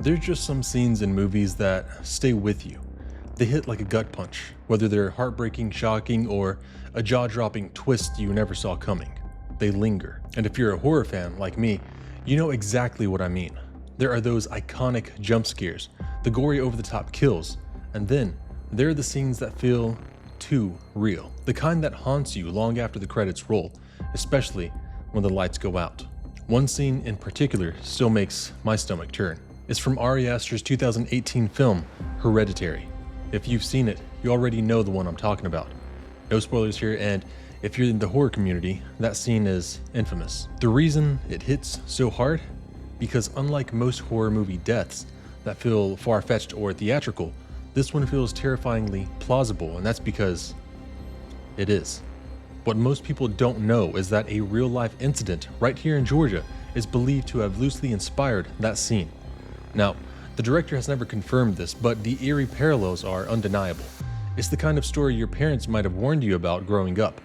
There's just some scenes in movies that stay with you. They hit like a gut punch, whether they're heartbreaking, shocking, or a jaw-dropping twist you never saw coming. They linger. And if you're a horror fan like me, you know exactly what I mean. There are those iconic jump scares, the gory over-the-top kills, and then there are the scenes that feel too real. The kind that haunts you long after the credits roll, especially when the lights go out. One scene in particular still makes my stomach turn. It's from Ari Aster's 2018 film, Hereditary. If you've seen it, you already know the one I'm talking about. No spoilers here, and if you're in the horror community, that scene is infamous. The reason it hits so hard? Because unlike most horror movie deaths that feel far-fetched or theatrical, this one feels terrifyingly plausible, and that's because it is. What most people don't know is that a real-life incident right here in Georgia is believed to have loosely inspired that scene. Now, the director has never confirmed this, but the eerie parallels are undeniable. It's the kind of story your parents might have warned you about growing up.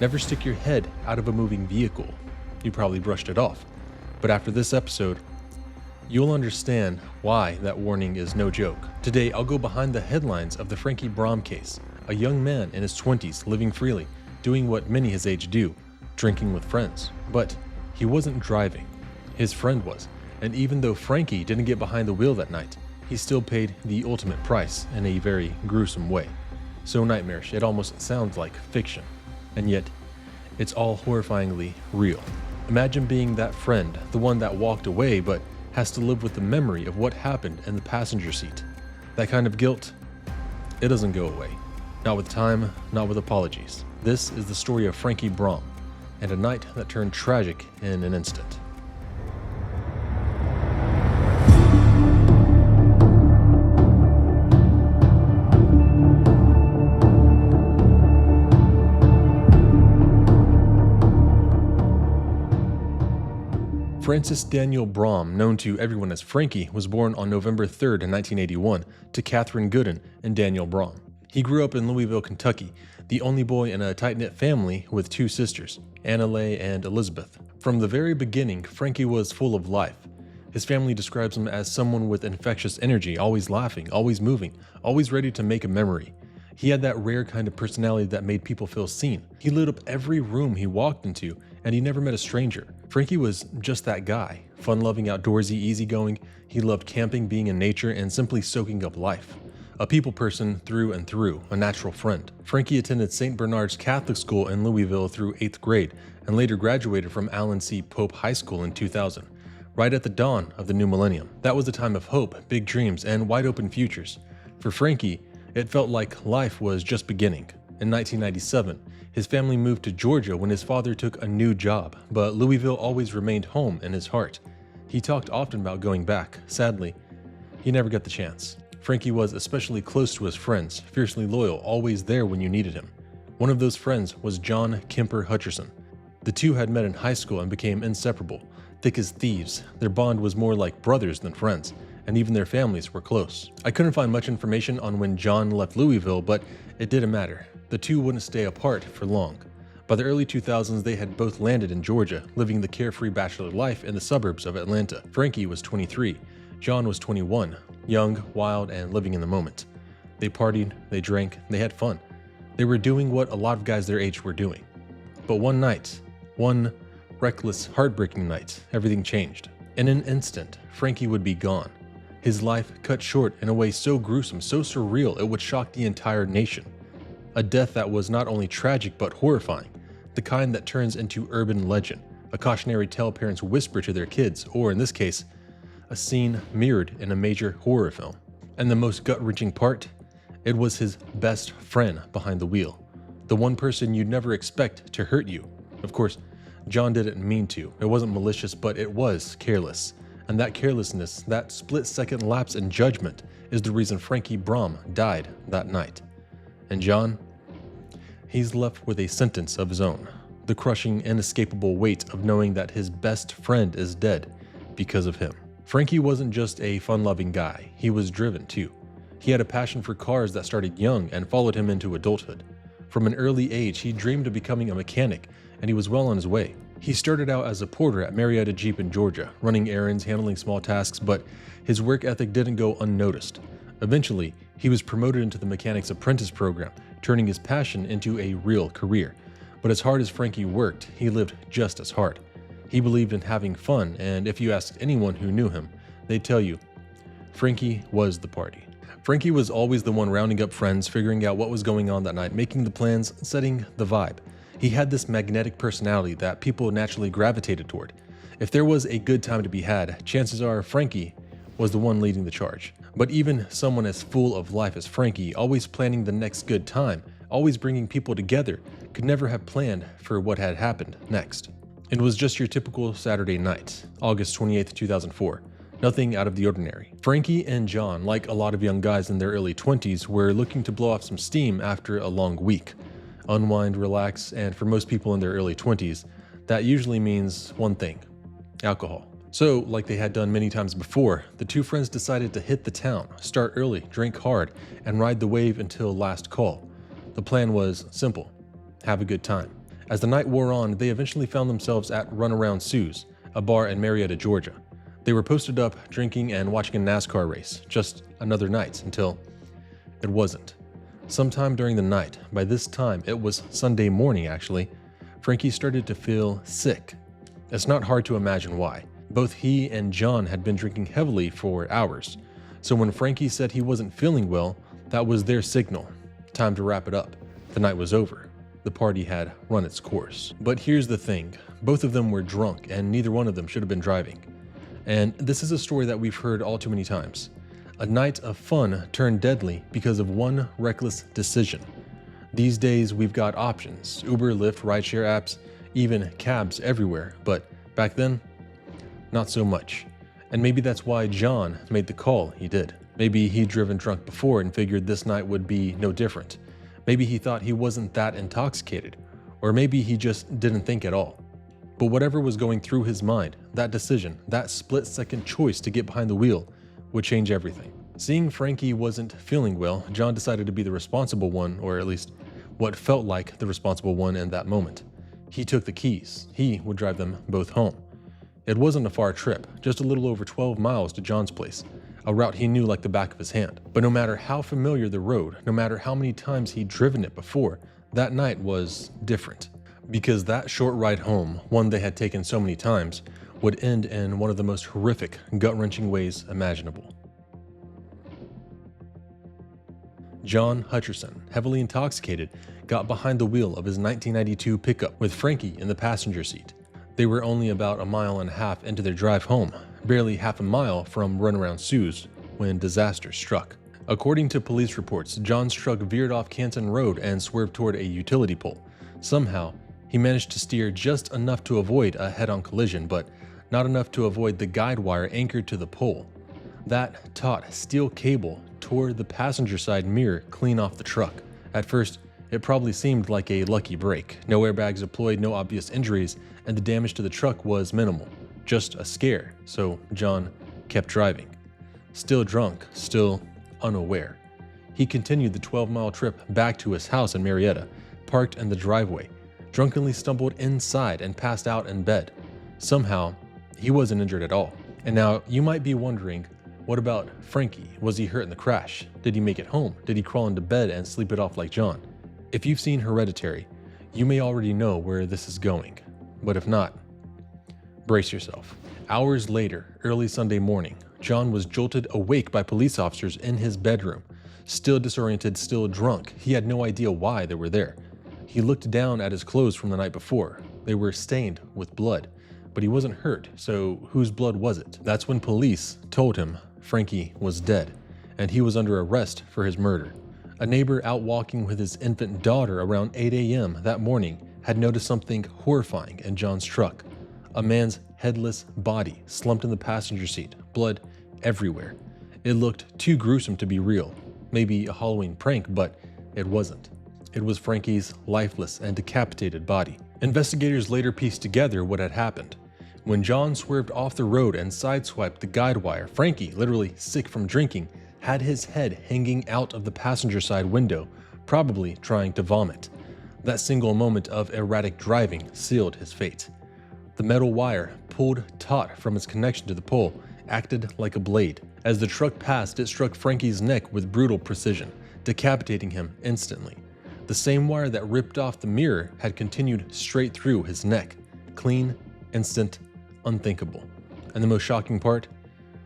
Never stick your head out of a moving vehicle. You probably brushed it off. But after this episode, you'll understand why that warning is no joke. Today, I'll go behind the headlines of the Frankie Brohm case, a young man in his 20s living freely, doing what many his age do, drinking with friends. But he wasn't driving. His friend was. And even though Frankie didn't get behind the wheel that night, he still paid the ultimate price in a very gruesome way. So nightmarish, it almost sounds like fiction. And yet, it's all horrifyingly real. Imagine being that friend, the one that walked away but has to live with the memory of what happened in the passenger seat. That kind of guilt, it doesn't go away. Not with time, not with apologies. This is the story of Frankie Brohm, and a night that turned tragic in an instant. Francis Daniel Brohm, known to everyone as Frankie, was born on November 3rd, 1981, to Catherine Gooden and Daniel Brohm. He grew up in Louisville, Kentucky, the only boy in a tight-knit family with two sisters, Annalay and Elizabeth. From the very beginning, Frankie was full of life. His family describes him as someone with infectious energy, always laughing, always moving, always ready to make a memory. He had that rare kind of personality that made people feel seen. He lit up every room he walked into, and he never met a stranger. Frankie was just that guy, fun-loving, outdoorsy, easygoing. He loved camping, being in nature, and simply soaking up life. A people person through and through, a natural friend. Frankie attended St. Bernard's Catholic School in Louisville through 8th grade, and later graduated from Allen C. Pope High School in 2000, right at the dawn of the new millennium. That was a time of hope, big dreams, and wide-open futures. For Frankie, it felt like life was just beginning. In 1997, his family moved to Georgia when his father took a new job, but Louisville always remained home in his heart. He talked often about going back. Sadly, he never got the chance. Frankie was especially close to his friends, fiercely loyal, always there when you needed him. One of those friends was John Kemper Hutcherson. The two had met in high school and became inseparable, thick as thieves. Their bond was more like brothers than friends, and even their families were close. I couldn't find much information on when John left Louisville, but it didn't matter. The two wouldn't stay apart for long. By the early 2000s, they had both landed in Georgia, living the carefree bachelor life in the suburbs of Atlanta. Frankie was 23, John was 21, young, wild, and living in the moment. They partied, they drank, they had fun. They were doing what a lot of guys their age were doing. But one night, one reckless, heartbreaking night, everything changed. In an instant, Frankie would be gone. His life cut short in a way so gruesome, so surreal, it would shock the entire nation. A death that was not only tragic but horrifying, the kind that turns into urban legend, a cautionary tale parents whisper to their kids, or in this case, a scene mirrored in a major horror film. And the most gut-wrenching part? It was his best friend behind the wheel, the one person you'd never expect to hurt you. Of course, John didn't mean to. It wasn't malicious, but it was careless. And that carelessness, that split-second lapse in judgment, is the reason Frankie Brohm died that night. And John? He's left with a sentence of his own. The crushing, inescapable weight of knowing that his best friend is dead because of him. Frankie wasn't just a fun-loving guy. He was driven, too. He had a passion for cars that started young and followed him into adulthood. From an early age, he dreamed of becoming a mechanic, and he was well on his way. He started out as a porter at Marietta Jeep in Georgia, running errands, handling small tasks, but his work ethic didn't go unnoticed. Eventually, he was promoted into the mechanic's apprentice program, turning his passion into a real career. But as hard as Frankie worked, he lived just as hard. He believed in having fun, and if you asked anyone who knew him, they'd tell you, Frankie was the party. Frankie was always the one rounding up friends, figuring out what was going on that night, making the plans, setting the vibe. He had this magnetic personality that people naturally gravitated toward. If there was a good time to be had, chances are Frankie was the one leading the charge. But even someone as full of life as Frankie, always planning the next good time, always bringing people together, could never have planned for what had happened next. It was just your typical Saturday night, August 28th, 2004. Nothing out of the ordinary. Frankie and Jon, like a lot of young guys in their early 20s, were looking to blow off some steam after a long week. Unwind, relax, and for most people in their early 20s, that usually means one thing: alcohol. So, like they had done many times before, the two friends decided to hit the town, start early, drink hard, and ride the wave until last call. The plan was simple: have a good time. As the night wore on, they eventually found themselves at Runaround Sue's, a bar in Marietta, Georgia. They were posted up, drinking and watching a NASCAR race, just another night, until it wasn't. Sometime during the night, by this time it was Sunday morning actually, Frankie started to feel sick. It's not hard to imagine why. Both he and Jon had been drinking heavily for hours, so when Frankie said he wasn't feeling well, that was their signal. Time to wrap it up. The night was over. The party had run its course. But here's the thing, both of them were drunk and neither one of them should have been driving. And this is a story that we've heard all too many times. A night of fun turned deadly because of one reckless decision. These days we've got options, Uber, Lyft, rideshare apps, even cabs everywhere, but back then, not so much. And maybe that's why Jon made the call he did. Maybe he'd driven drunk before and figured this night would be no different. Maybe he thought he wasn't that intoxicated, or maybe he just didn't think at all. But whatever was going through his mind, that decision, that split-second choice to get behind the wheel, would change everything. Seeing Frankie wasn't feeling well, Jon decided to be the responsible one, or at least what felt like the responsible one in that moment. He took the keys. He would drive them both home. It wasn't a far trip, just a little over 12 miles to Jon's place, a route he knew like the back of his hand. But no matter how familiar the road, no matter how many times he'd driven it before, that night was different. Because that short ride home, one they had taken so many times, would end in one of the most horrific, gut-wrenching ways imaginable. Jon Hutcherson, heavily intoxicated, got behind the wheel of his 1992 pickup with Frankie in the passenger seat. They were only about a mile and a half into their drive home, barely half a mile from Runaround Sue's, when disaster struck. According to police reports, Jon's truck veered off Canton Road and swerved toward a utility pole. Somehow, he managed to steer just enough to avoid a head-on collision, but not enough to avoid the guide wire anchored to the pole. That taut steel cable tore the passenger side mirror clean off the truck. At first, it probably seemed like a lucky break. No airbags deployed, no obvious injuries, and the damage to the truck was minimal. Just a scare, so Jon kept driving. Still drunk, still unaware. He continued the 12-mile trip back to his house in Marietta, parked in the driveway, drunkenly stumbled inside and passed out in bed. Somehow, he wasn't injured at all. And now, you might be wondering, what about Frankie? Was he hurt in the crash? Did he make it home? Did he crawl into bed and sleep it off like Jon? If you've seen Hereditary, you may already know where this is going. But if not, brace yourself. Hours later, early Sunday morning, Jon was jolted awake by police officers in his bedroom. Still disoriented, still drunk, he had no idea why they were there. He looked down at his clothes from the night before. They were stained with blood, but he wasn't hurt, so whose blood was it? That's when police told him Frankie was dead, and he was under arrest for his murder. A neighbor out walking with his infant daughter around 8 a.m. that morning had noticed something horrifying in Jon's truck. A man's headless body slumped in the passenger seat, blood everywhere. It looked too gruesome to be real. Maybe a Halloween prank, but it wasn't. It was Frankie's lifeless and decapitated body. Investigators later pieced together what had happened. When Jon swerved off the road and sideswiped the guide wire, Frankie, literally sick from drinking, had his head hanging out of the passenger side window, probably trying to vomit. That single moment of erratic driving sealed his fate. The metal wire, pulled taut from its connection to the pole, acted like a blade. As the truck passed, it struck Frankie's neck with brutal precision, decapitating him instantly. The same wire that ripped off the mirror had continued straight through his neck. Clean, instant, unthinkable. And the most shocking part?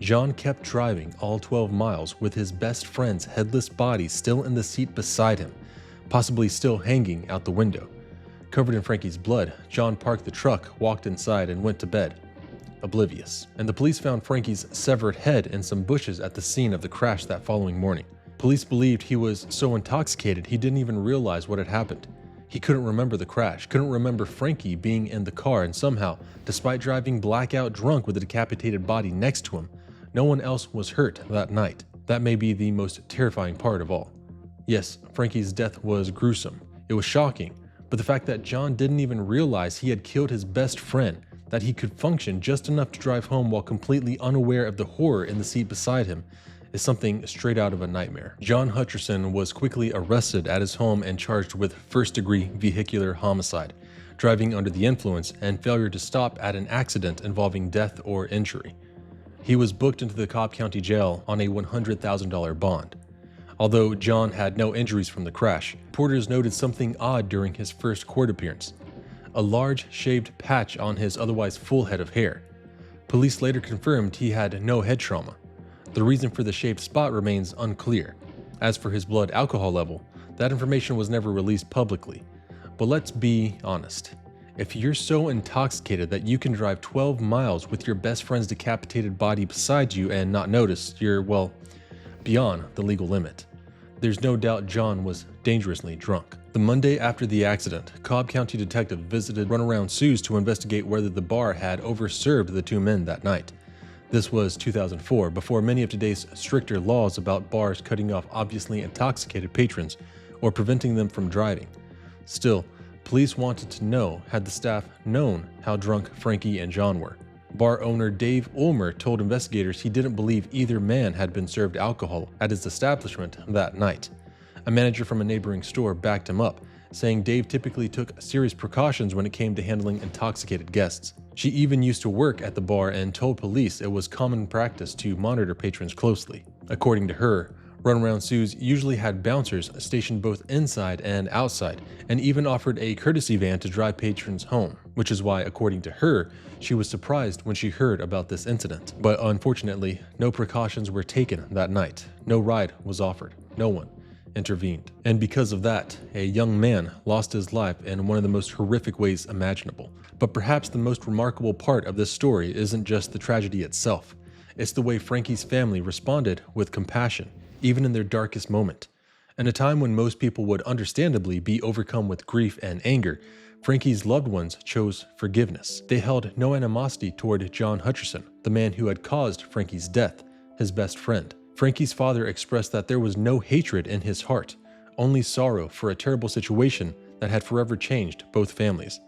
Jon kept driving all 12 miles with his best friend's headless body still in the seat beside him, possibly still hanging out the window. Covered in Frankie's blood, Jon parked the truck, walked inside, and went to bed, oblivious. And the police found Frankie's severed head in some bushes at the scene of the crash that following morning. Police believed he was so intoxicated he didn't even realize what had happened. He couldn't remember the crash, couldn't remember Frankie being in the car, and somehow, despite driving blackout drunk with a decapitated body next to him, no one else was hurt that night. That may be the most terrifying part of all. Yes, Frankie's death was gruesome. It was shocking, but the fact that Jon didn't even realize he had killed his best friend, that he could function just enough to drive home while completely unaware of the horror in the seat beside him, is something straight out of a nightmare. Jon Hutcherson was quickly arrested at his home and charged with first-degree vehicular homicide, driving under the influence, and failure to stop at an accident involving death or injury. He was booked into the Cobb County Jail on a $100,000 bond. Although Jon had no injuries from the crash, reporters noted something odd during his first court appearance: a large shaved patch on his otherwise full head of hair. Police later confirmed he had no head trauma. The reason for the shaved spot remains unclear. As for his blood alcohol level, that information was never released publicly. But let's be honest. If you're so intoxicated that you can drive 12 miles with your best friend's decapitated body beside you and not notice, you're, well, beyond the legal limit. There's no doubt Jon was dangerously drunk. The Monday after the accident, Cobb County detective visited Runaround Sue's to investigate whether the bar had overserved the two men that night. This was 2004, before many of today's stricter laws about bars cutting off obviously intoxicated patrons or preventing them from driving. Still, police wanted to know, had the staff known how drunk Frankie and Jon were. Bar owner Dave Ulmer told investigators he didn't believe either man had been served alcohol at his establishment that night. A manager from a neighboring store backed him up, saying Dave typically took serious precautions when it came to handling intoxicated guests. She even used to work at the bar and told police it was common practice to monitor patrons closely. According to her, Runaround Sue's usually had bouncers stationed both inside and outside, and even offered a courtesy van to drive patrons home, which is why, according to her, she was surprised when she heard about this incident. But unfortunately, no precautions were taken that night. No ride was offered. No one intervened. And because of that, a young man lost his life in one of the most horrific ways imaginable. But perhaps the most remarkable part of this story isn't just the tragedy itself. It's the way Frankie's family responded with compassion, even in their darkest moment. In a time when most people would understandably be overcome with grief and anger, Frankie's loved ones chose forgiveness. They held no animosity toward Jon Hutcherson, the man who had caused Frankie's death, his best friend. Frankie's father expressed that there was no hatred in his heart, only sorrow for a terrible situation that had forever changed both families.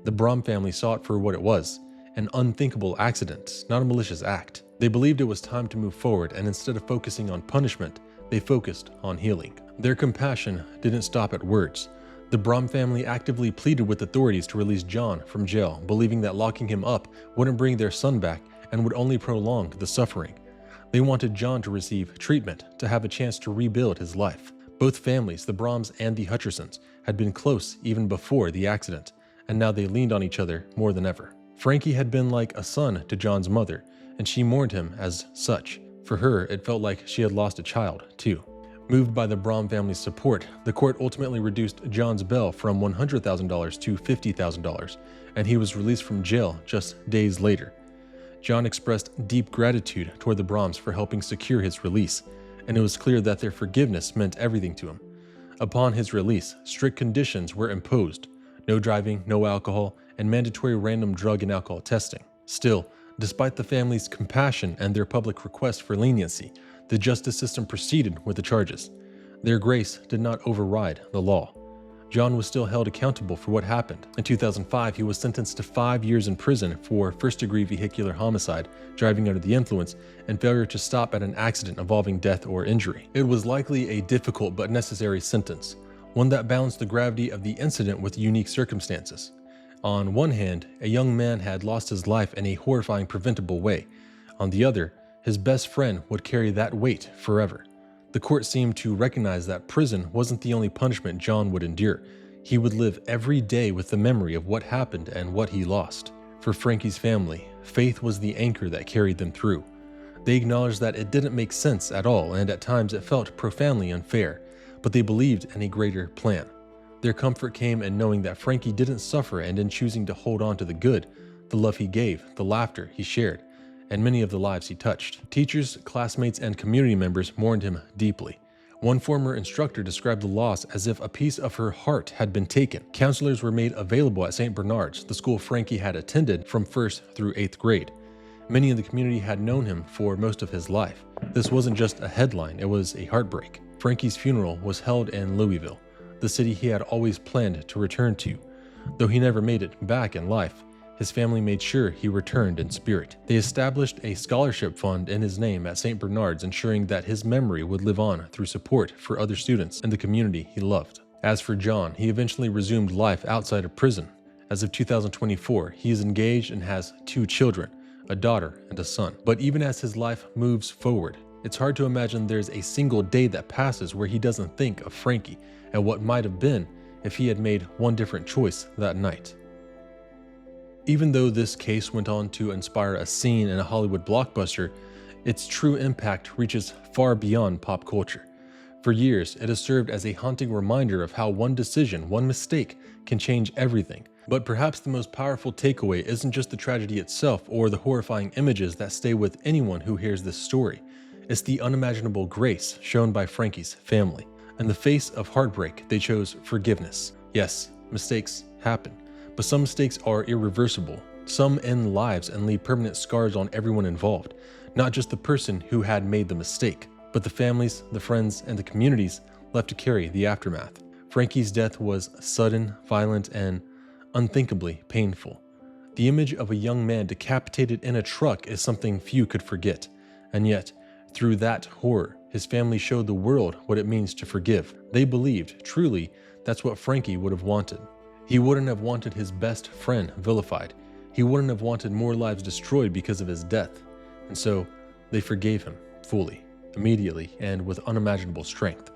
The Brohm family saw it for what it was, an unthinkable accident, not a malicious act. They believed it was time to move forward, and instead of focusing on punishment, they focused on healing. Their compassion didn't stop at words. The Brohm family actively pleaded with authorities to release Jon from jail, believing that locking him up wouldn't bring their son back and would only prolong the suffering. They wanted Jon to receive treatment, to have a chance to rebuild his life. Both families, the Brohms and the Hutchersons, had been close even before the accident, and now they leaned on each other more than ever. Frankie had been like a son to Jon's mother, and she mourned him as such. For her, it felt like she had lost a child, too. Moved by the Brohm family's support, the court ultimately reduced Jon's bail from $100,000 to $50,000, and he was released from jail just days later. Jon expressed deep gratitude toward the Brohms for helping secure his release, and it was clear that their forgiveness meant everything to him. Upon his release, strict conditions were imposed: no driving, no alcohol, and mandatory random drug and alcohol testing. Still, despite the family's compassion and their public request for leniency, the justice system proceeded with the charges. Their grace did not override the law. Jon was still held accountable for what happened. In 2005, he was sentenced to 5 years in prison for first-degree vehicular homicide, driving under the influence, and failure to stop at an accident involving death or injury. It was likely a difficult but necessary sentence, one that balanced the gravity of the incident with unique circumstances. On one hand, a young man had lost his life in a horrifying preventable way. On the other, his best friend would carry that weight forever. The court seemed to recognize that prison wasn't the only punishment Jon would endure. He would live every day with the memory of what happened and what he lost. For Frankie's family, faith was the anchor that carried them through. They acknowledged that it didn't make sense at all, and at times it felt profoundly unfair, but they believed in a greater plan. Their comfort came in knowing that Frankie didn't suffer, and in choosing to hold on to the good, the love he gave, the laughter he shared, and many of the lives he touched. Teachers, classmates, and community members mourned him deeply. One former instructor described the loss as if a piece of her heart had been taken. Counselors were made available at St. Bernard's, the school Frankie had attended from 1st through 8th grade. Many in the community had known him for most of his life. This wasn't just a headline, it was a heartbreak. Frankie's funeral was held in Louisville, the city he had always planned to return to. Though he never made it back in life, his family made sure he returned in spirit. They established a scholarship fund in his name at St. Bernard's, ensuring that his memory would live on through support for other students and the community he loved. As for Jon, he eventually resumed life outside of prison. As of 2024, he is engaged and has 2 children, a daughter and a son. But even as his life moves forward, it's hard to imagine there's a single day that passes where he doesn't think of Frankie and what might have been if he had made one different choice that night. Even though this case went on to inspire a scene in a Hollywood blockbuster, its true impact reaches far beyond pop culture. For years, it has served as a haunting reminder of how one decision, one mistake, can change everything. But perhaps the most powerful takeaway isn't just the tragedy itself or the horrifying images that stay with anyone who hears this story. It's the unimaginable grace shown by Frankie's family. In the face of heartbreak, they chose forgiveness. Yes, mistakes happen, but some mistakes are irreversible. Some end lives and leave permanent scars on everyone involved, not just the person who had made the mistake, but the families, the friends, and the communities left to carry the aftermath. Frankie's death was sudden, violent, and unthinkably painful. The image of a young man decapitated in a truck is something few could forget, and yet, through that horror, his family showed the world what it means to forgive. They believed, truly, that's what Frankie would have wanted. He wouldn't have wanted his best friend vilified. He wouldn't have wanted more lives destroyed because of his death. And so, they forgave him fully, immediately, and with unimaginable strength.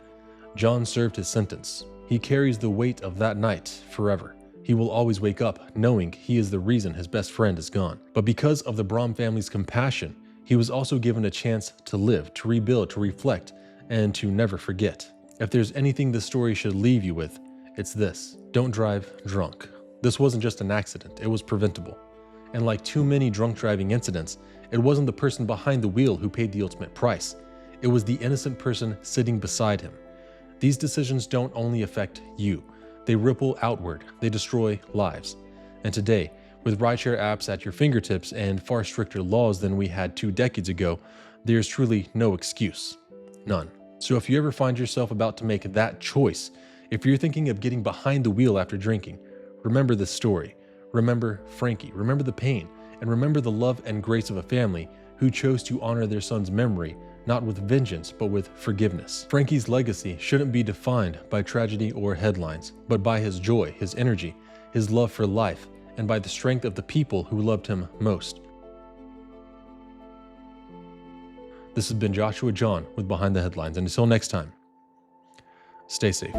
Jon served his sentence. He carries the weight of that night forever. He will always wake up knowing he is the reason his best friend is gone. But because of the Brohm family's compassion, he was also given a chance to live, to rebuild, to reflect, and to never forget. If there's anything this story should leave you with, it's this: don't drive drunk. This wasn't just an accident, it was preventable. And like too many drunk driving incidents, it wasn't the person behind the wheel who paid the ultimate price. It was the innocent person sitting beside him. These decisions don't only affect you, they ripple outward, they destroy lives. And today, with rideshare apps at your fingertips and far stricter laws than we had 2 decades ago, there's truly no excuse. None. So if you ever find yourself about to make that choice, if you're thinking of getting behind the wheel after drinking, remember this story. Remember Frankie, remember the pain, and remember the love and grace of a family who chose to honor their son's memory, not with vengeance, but with forgiveness. Frankie's legacy shouldn't be defined by tragedy or headlines, but by his joy, his energy, his love for life, and by the strength of the people who loved him most. This has been Joshua Jon with Behind the Headlines, and until next time, stay safe.